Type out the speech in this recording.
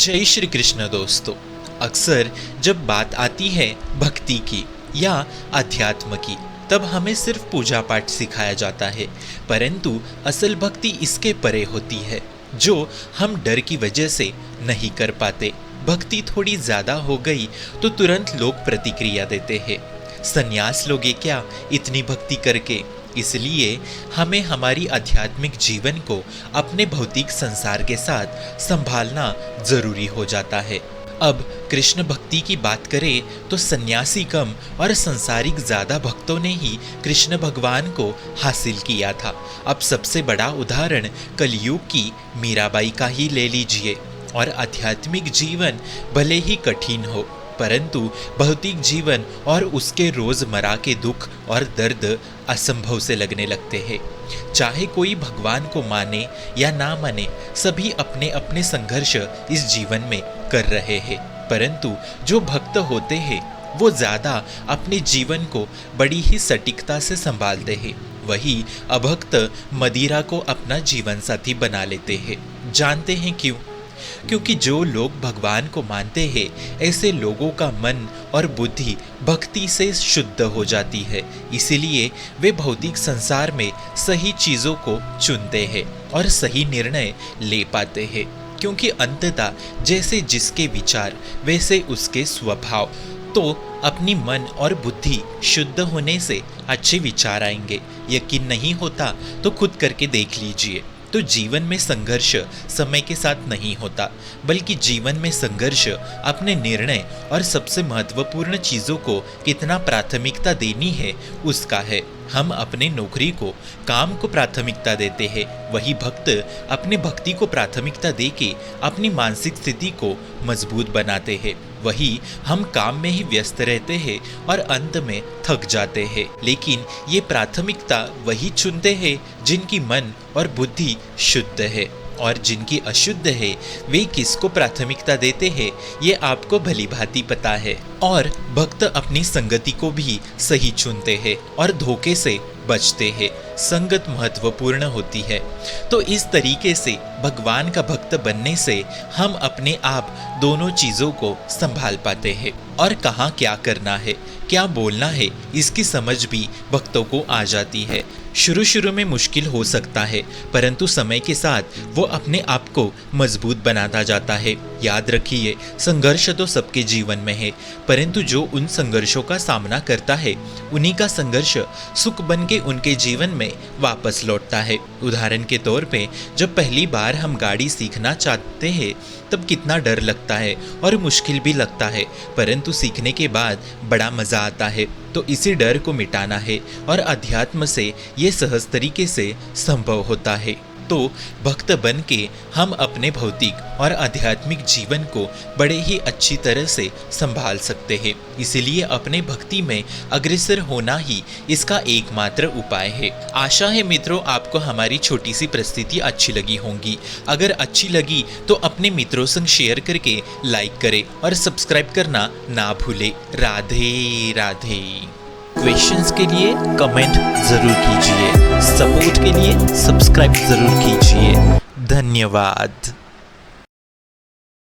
जय श्री कृष्ण दोस्तों। अक्सर जब बात आती है भक्ति की या अध्यात्म की, तब हमें सिर्फ पूजा पाठ सिखाया जाता है, परंतु असल भक्ति इसके परे होती है, जो हम डर की वजह से नहीं कर पाते। भक्ति थोड़ी ज़्यादा हो गई तो तुरंत लोग प्रतिक्रिया देते हैं, संन्यास लोगे क्या इतनी भक्ति करके। इसलिए हमें हमारी आध्यात्मिक जीवन को अपने भौतिक संसार के साथ संभालना जरूरी हो जाता है। अब कृष्ण भक्ति की बात करें तो सन्यासी कम और संसारिक ज़्यादा भक्तों ने ही कृष्ण भगवान को हासिल किया था। अब सबसे बड़ा उदाहरण कलयुग की मीराबाई का ही ले लीजिए। और आध्यात्मिक जीवन भले ही कठिन हो, परंतु भौतिक जीवन और उसके रोज़मर्रा के दुख और दर्द असंभव से लगने लगते हैं। चाहे कोई भगवान को माने या ना माने, सभी अपने अपने संघर्ष इस जीवन में कर रहे हैं, परंतु जो भक्त होते हैं वो ज़्यादा अपने जीवन को बड़ी ही सटीकता से संभालते हैं। वही अभक्त मदिरा को अपना जीवन साथी बना लेते हैं। जानते हैं क्यों? क्योंकि जो लोग भगवान को मानते हैं, ऐसे लोगों का मन और बुद्धि भक्ति से शुद्ध हो जाती है। इसीलिए वे भौतिक संसार में सही चीज़ों को चुनते हैं और सही निर्णय ले पाते हैं। क्योंकि अंततः जैसे जिसके विचार वैसे उसके स्वभाव, तो अपनी मन और बुद्धि शुद्ध होने से अच्छे विचार आएंगे। यकीन नहीं होता तो खुद करके देख लीजिए। तो जीवन में संघर्ष समय के साथ नहीं होता, बल्कि जीवन में संघर्ष अपने निर्णय और सबसे महत्वपूर्ण चीज़ों को कितना प्राथमिकता देनी है उसका है। हम अपने नौकरी को, काम को प्राथमिकता देते हैं, वही भक्त अपने भक्ति को प्राथमिकता देके अपनी मानसिक स्थिति को मजबूत बनाते हैं। वही हम काम में ही व्यस्त रहते हैं और अंत में थक जाते हैं, लेकिन ये प्राथमिकता वही चुनते हैं जिनकी मन और बुद्धि शुद्ध है। और जिनकी अशुद्ध है वे किसको प्राथमिकता देते हैं ये आपको भली भांति पता है। और भक्त अपनी संगति को भी सही चुनते हैं और धोखे से बचते हैं। संगत महत्वपूर्ण होती है। तो इस तरीके से भगवान का भक्त बनने से हम अपने आप दोनों चीज़ों को संभाल पाते हैं। और कहाँ क्या करना है, क्या बोलना है, इसकी समझ भी भक्तों को आ जाती है। शुरू में मुश्किल हो सकता है, परंतु समय के साथ वो अपने आप को मजबूत बनाता जाता है। याद रखिए, संघर्ष तो सबके जीवन में है, परंतु जो उन संघर्षों का सामना करता है, उन्हीं का संघर्ष सुख बन के उनके जीवन में वापस लौटता है। उदाहरण के तौर पे, जब पहली बार हम गाड़ी सीखना चाहते हैं तब कितना डर लगता है और मुश्किल भी लगता है, परंतु सीखने के बाद बड़ा मज़ा आता है। तो इसी डर को मिटाना है और अध्यात्म से ये सहज तरीके से संभव होता है। तो भक्त बन के हम अपने भौतिक और आध्यात्मिक जीवन को बड़े ही अच्छी तरह से संभाल सकते हैं। इसलिए अपने भक्ति में अग्रसर होना ही इसका एकमात्र उपाय है। आशा है मित्रों आपको हमारी छोटी सी प्रस्तुति अच्छी लगी होंगी। अगर अच्छी लगी तो अपने मित्रों संग शेयर करके लाइक करें और सब्सक्राइब करना ना भूले। राधे राधे। क्वेश्चंस के लिए कमेंट जरूर कीजिए, सपोर्ट के लिए सब्सक्राइब जरूर कीजिए। धन्यवाद।